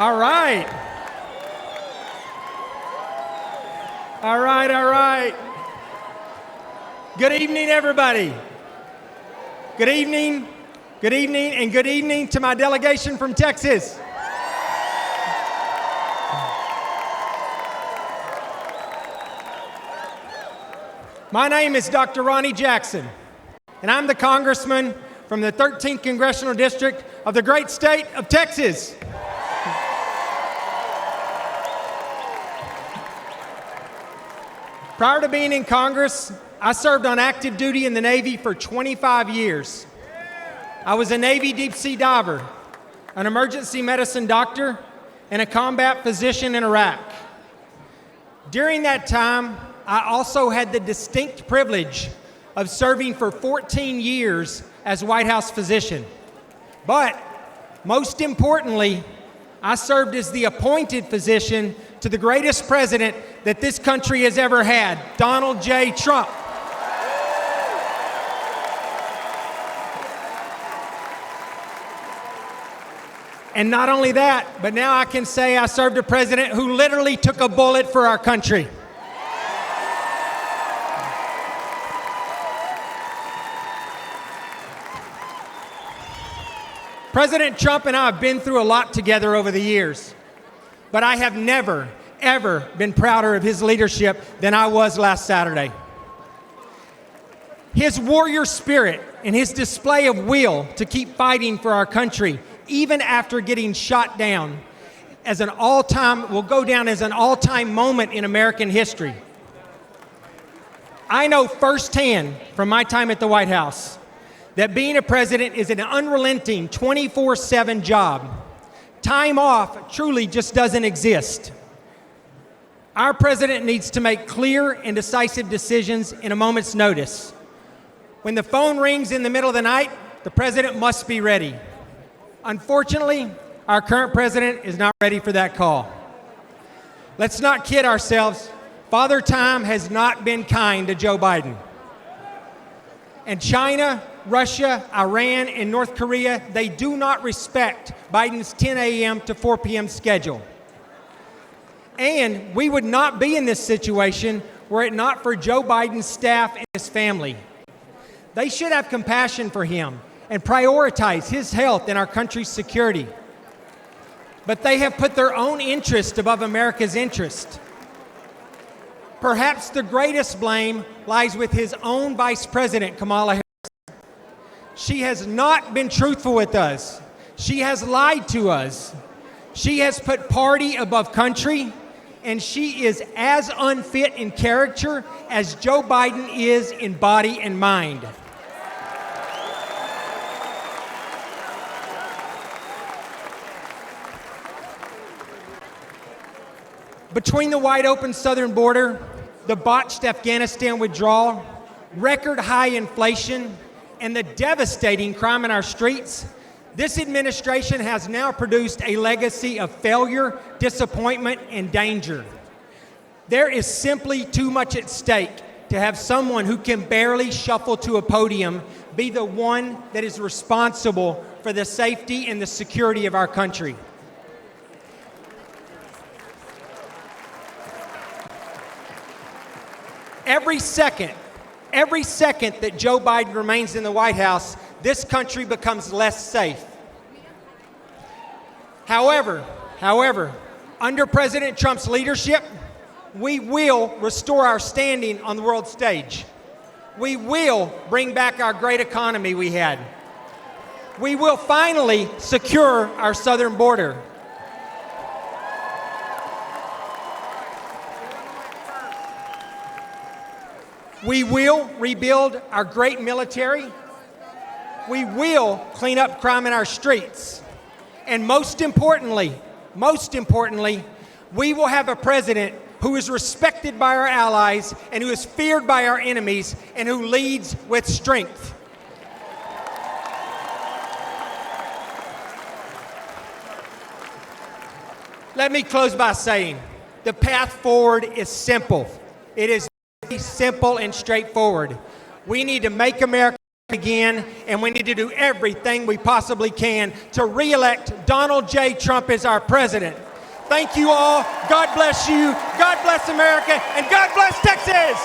All right. All right, all right. Good evening, everybody. Good evening, and good evening to my delegation from Texas. My name is Dr. Ronny Jackson, and I'm the congressman from the 13th Congressional District of the great state of Texas. Prior to being in Congress, I served on active duty in the Navy for 25 years. I was a Navy deep sea diver, an emergency medicine doctor, and a combat physician in Iraq. During that time, I also had the distinct privilege of serving for 14 years as White House physician. But most importantly, I served as the appointed physician to the greatest president that this country has ever had, Donald J. Trump. And not only that, but now I can say I served a president who literally took a bullet for our country. President Trump and I have been through a lot together over the years, but I have never, ever been prouder of his leadership than I was last Saturday. His warrior spirit and his display of will to keep fighting for our country, even after getting shot down, will go down as an all-time moment in American history. I know firsthand from my time at the White House that being a president is an unrelenting 24/7 job. Time off truly just doesn't exist. Our president needs to make clear and decisive decisions in a moment's notice. When the phone rings in the middle of the night, the president must be ready. Unfortunately, our current president is not ready for that call. Let's not kid ourselves. Father Time has not been kind to Joe Biden. And China, Russia, Iran, and North Korea, they do not respect Biden's 10 a.m. to 4 p.m. schedule. And we would not be in this situation were it not for Joe Biden's staff and his family. They should have compassion for him and prioritize his health and our country's security. But they have put their own interest above America's interest. Perhaps the greatest blame lies with his own Vice President, Kamala Harris. She has not been truthful with us. She has lied to us. She has put party above country, and she is as unfit in character as Joe Biden is in body and mind. Between the wide open southern border, the botched Afghanistan withdrawal, record high inflation, and the devastating crime in our streets, this administration has now produced a legacy of failure, disappointment, and danger. There is simply too much at stake to have someone who can barely shuffle to a podium be the one that is responsible for the safety and the security of our country. Every second that Joe Biden remains in the White House, this country becomes less safe. However, under President Trump's leadership, we will restore our standing on the world stage. We will bring back our great economy we had. We will finally secure our southern border. We will rebuild our great military. We will clean up crime in our streets. And most importantly, we will have a president who is respected by our allies and who is feared by our enemies and who leads with strength. Let me close by saying the path forward is simple. It is simple and straightforward. We need to make America again, and we need to do everything we possibly can to re-elect Donald J. Trump as our president. Thank you all. God bless you. God bless America. And God bless Texas.